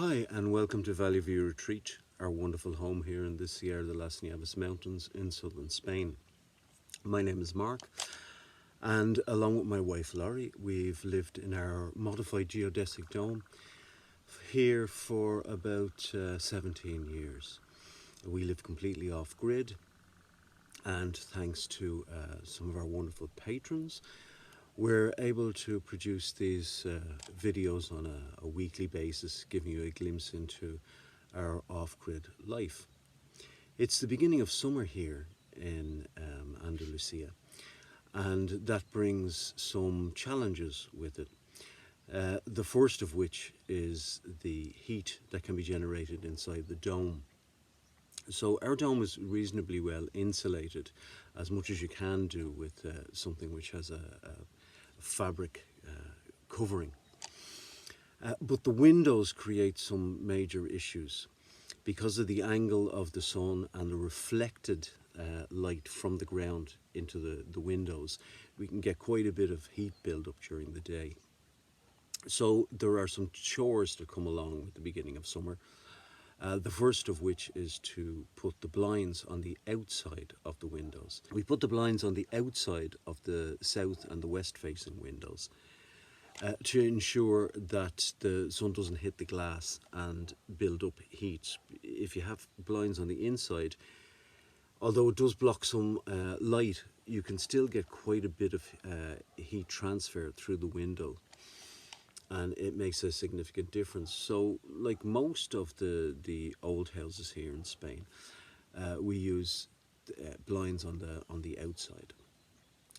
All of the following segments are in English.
Hi and welcome to Valley View Retreat, our wonderful home here in the Sierra de las Nieves mountains in southern Spain. My name is Mark, and along with my wife Laurie, we've lived in our modified geodesic dome here for about 17 years. We live completely off grid, and thanks to some of our wonderful patrons, we're able to produce these videos on a weekly basis, giving you a glimpse into our off-grid life. It's the beginning of summer here in Andalucía, and that brings some challenges with it. The first of which is the heat that can be generated inside the dome. So our dome is reasonably well insulated, as much as you can do with something which has a fabric covering. But the windows create some major issues because of the angle of the sun and the reflected light from the ground into the windows. We can get quite a bit of heat build-up during the day. So there are some chores that come along with the beginning of summer. The first of which is to put the blinds on the outside of the windows. We put the blinds on the outside of the south and the west facing windows to ensure that the sun doesn't hit the glass and build up heat. If you have blinds on the inside, although it does block some light, you can still get quite a bit of heat transfer through the window, and it makes a significant difference. So like most of the old houses here in Spain, we use blinds on the outside.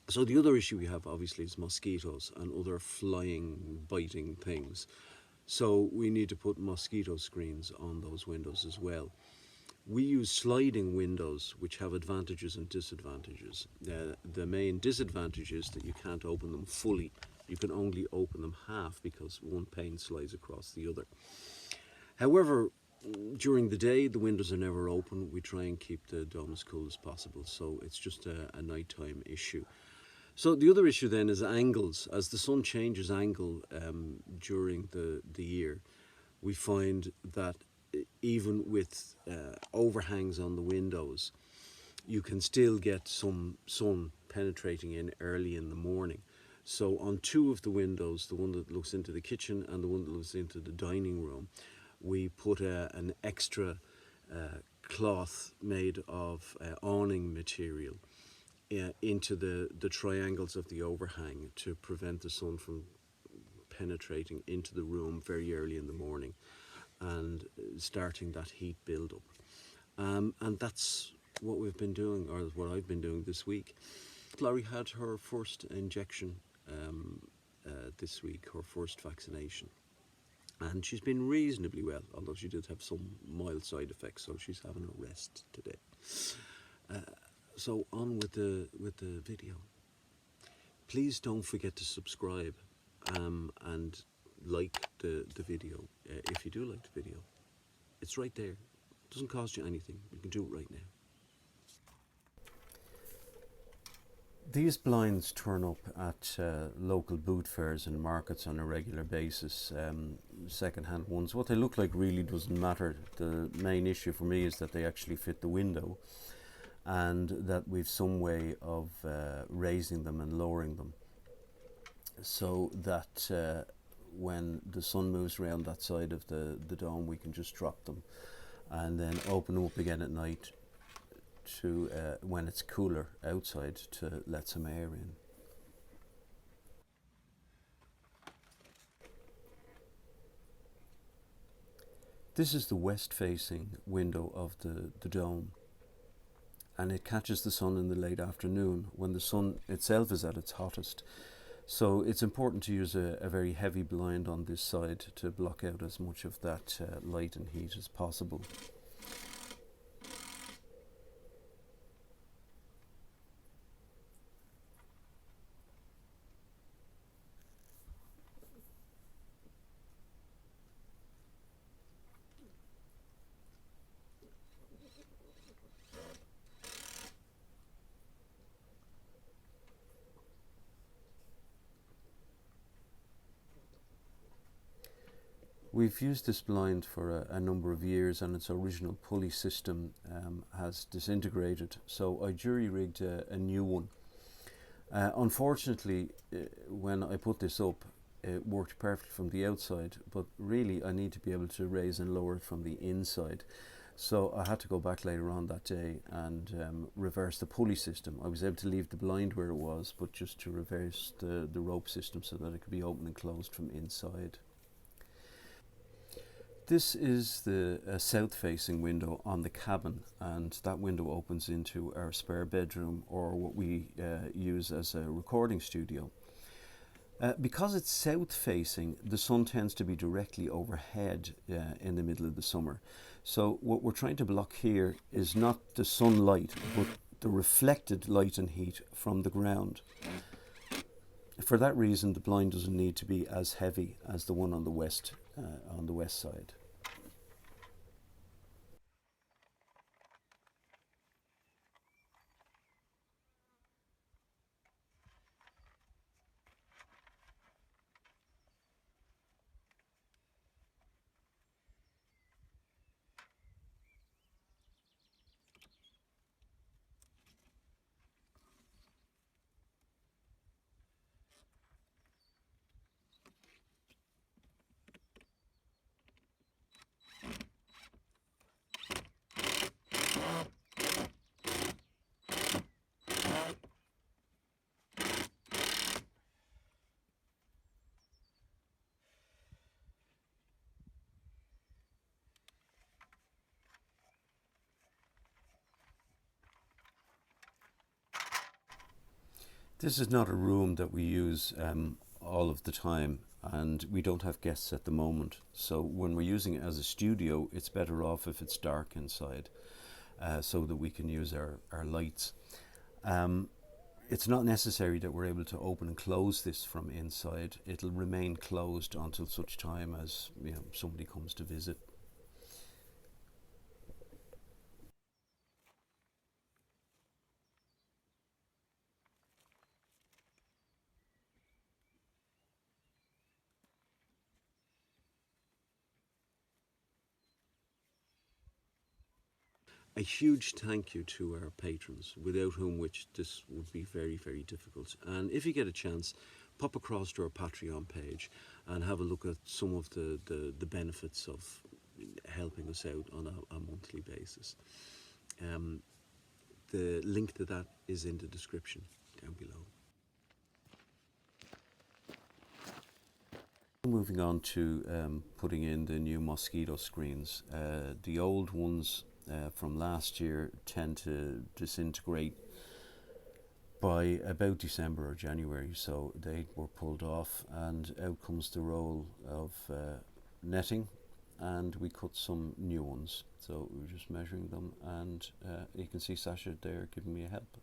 So the other issue we have obviously is mosquitoes and other flying, biting things. So we need to put mosquito screens on those windows as well. We use sliding windows, which have advantages and disadvantages. The main disadvantage is that you can't open them fully. You can only open them half because one pane slides across the other. However, during the day, the windows are never open. We try and keep the dome as cool as possible, so it's just a nighttime issue. So the other issue then is angles. As the sun changes angle during the year, we find that even with overhangs on the windows, you can still get some sun penetrating in early in the morning. So on two of the windows, the one that looks into the kitchen and the one that looks into the dining room, we put an extra cloth made of awning material into the triangles of the overhang to prevent the sun from penetrating into the room very early in the morning and starting that heat build-up. And that's what we've been doing, or what I've been doing this week. Laurie had her first injection this week, her first vaccination, and she's been reasonably well, although she did have some mild side effects, so she's having a rest today. So on with the video. Please don't forget to subscribe and like the video if you do like the video. It's right there. It doesn't cost you anything. You can do it right now. These blinds turn up at local boot fairs and markets on a regular basis, second-hand ones. What they look like really doesn't matter. The main issue for me is that they actually fit the window and that we've some way of raising them and lowering them so that when the sun moves around that side of the dome, we can just drop them and then open them up again at night to when it's cooler outside to let some air in. This is the west facing window of the dome, and it catches the sun in the late afternoon when the sun itself is at its hottest. So it's important to use a very heavy blind on this side to block out as much of that light and heat as possible. We've used this blind for a number of years, and its original pulley system has disintegrated, so I jury-rigged a new one. Unfortunately, when I put this up, it worked perfectly from the outside, but really I need to be able to raise and lower it from the inside. So I had to go back later on that day and reverse the pulley system. I was able to leave the blind where it was, but just to reverse the rope system so that it could be opened and closed from inside. This is the south-facing window on the cabin, and that window opens into our spare bedroom, or what we use as a recording studio. Because it's south-facing, the sun tends to be directly overhead in the middle of the summer. So what we're trying to block here is not the sunlight, but the reflected light and heat from the ground. For that reason, the blind doesn't need to be as heavy as the one on the west side. This is not a room that we use all of the time, and we don't have guests at the moment. So when we're using it as a studio, it's better off if it's dark inside, so that we can use our lights. It's not necessary that we're able to open and close this from inside. It'll remain closed until such time as somebody comes to visit. A huge thank you to our patrons, without whom which this would be very, very difficult. And if you get a chance, pop across to our Patreon page and have a look at some of the benefits of helping us out on a monthly basis. The link to that is in the description down below. Moving on to putting in the new mosquito screens. The old ones from last year tend to disintegrate by about December or January, so they were pulled off, and out comes the roll of netting, and we cut some new ones. So we're just measuring them, and you can see Sasha there giving me a help.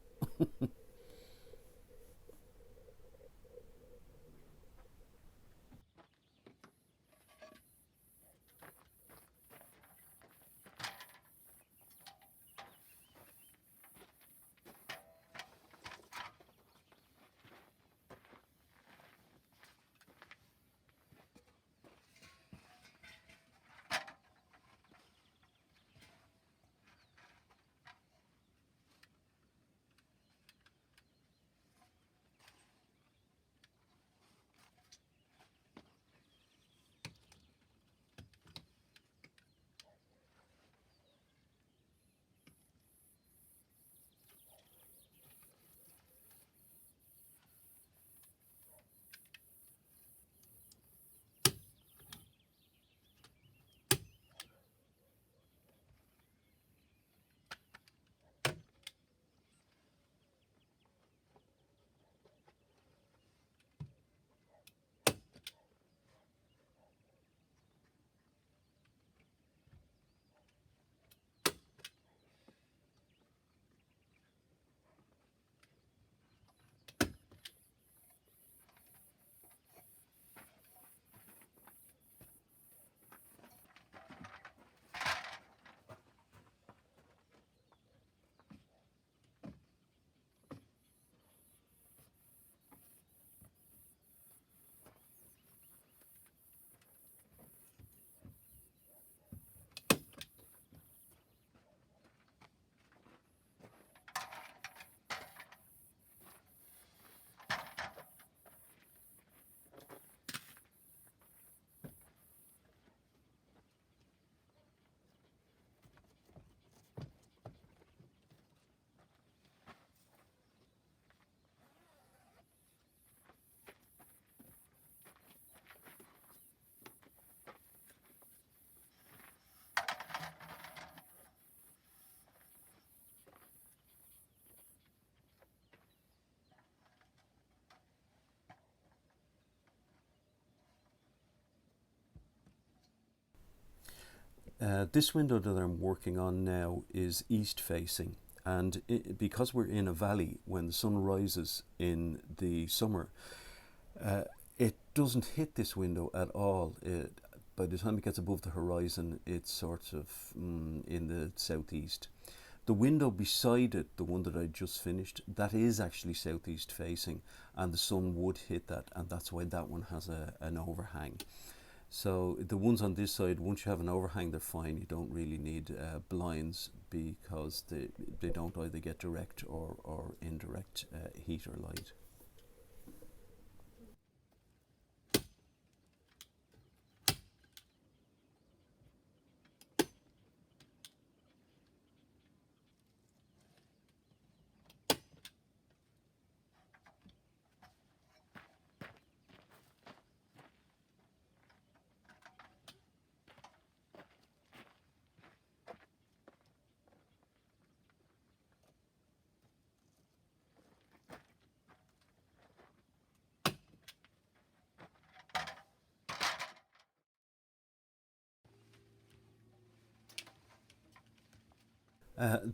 This window that I'm working on now is east facing, and because we're in a valley, when the sun rises in the summer, it doesn't hit this window at all. By the time it gets above the horizon, it's sort of in the southeast. The window beside it, the one that I just finished, that is actually southeast facing, and the sun would hit that, and that's why that one has an overhang. So the ones on this side, once you have an overhang, they're fine. You don't really need blinds, because they don't either get direct or indirect heat or light.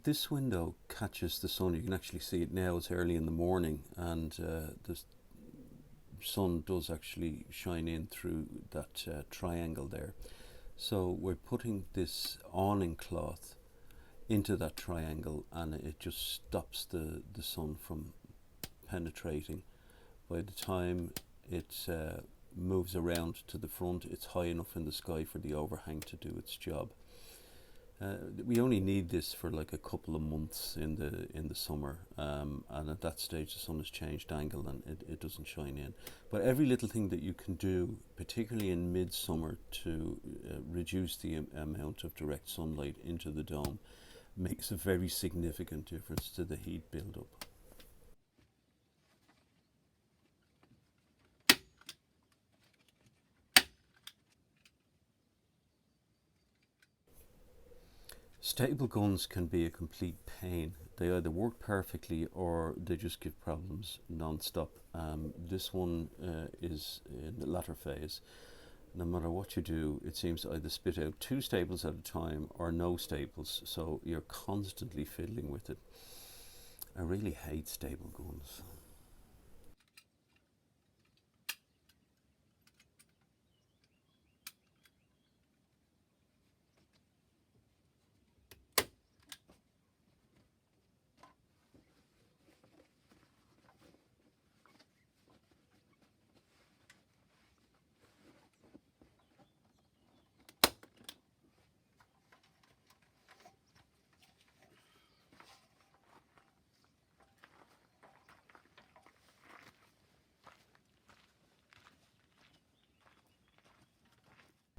This window catches the sun. You can actually see it now. It's early in the morning, and the sun does actually shine in through that triangle there. So we're putting this awning cloth into that triangle, and it just stops the sun from penetrating. By the time it moves around to the front, it's high enough in the sky for the overhang to do its job. We only need this for like a couple of months in the summer, and at that stage the sun has changed angle and it doesn't shine in. But every little thing that you can do, particularly in midsummer, to reduce the amount of direct sunlight into the dome, makes a very significant difference to the heat build-up. Staple guns can be a complete pain. They either work perfectly or they just give problems non-stop. This one is in the latter phase. No matter what you do, it seems to either spit out 2 staples at a time or no staples, so you're constantly fiddling with it. I really hate staple guns.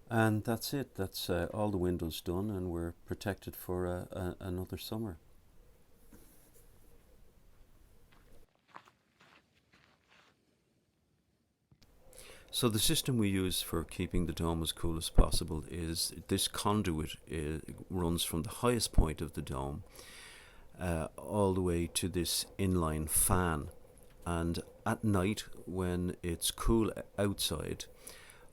And that's it. That's all the windows done, and we're protected for another summer. So the system we use for keeping the dome as cool as possible is this conduit. Runs from the highest point of the dome all the way to this inline fan. And at night, when it's cool outside,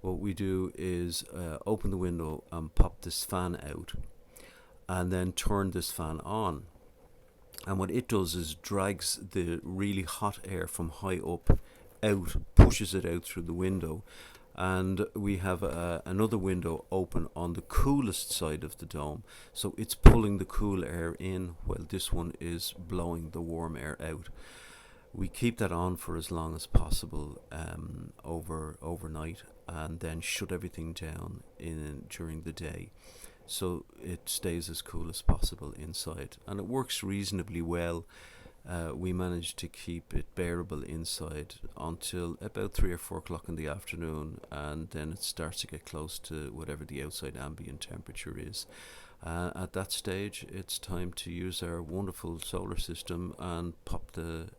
what we do is open the window and pop this fan out, and then turn this fan on. And what it does is drags the really hot air from high up out, pushes it out through the window, and we have another window open on the coolest side of the dome, so it's pulling the cool air in while this one is blowing the warm air out. We keep that on for as long as possible overnight, and then shut everything down during the day, so it stays as cool as possible inside, and it works reasonably well. We managed to keep it bearable inside until about 3 or 4 o'clock in the afternoon, and then it starts to get close to whatever the outside ambient temperature is. At that stage, it's time to use our wonderful solar system and pop the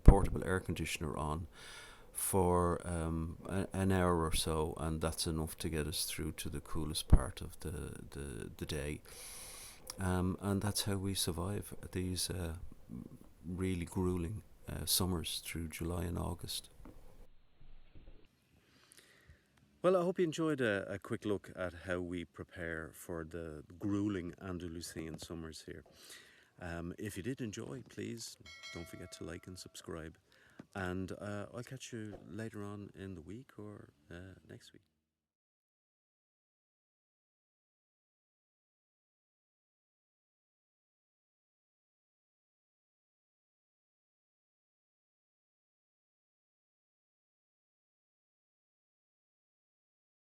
portable air conditioner on for an hour or so, and that's enough to get us through to the coolest part of the day. And that's how we survive these really grueling summers through July and August. Well, I hope you enjoyed a quick look at how we prepare for the grueling Andalusian summers here. If you did enjoy, please don't forget to like and subscribe. And I'll catch you later on in the week or next week.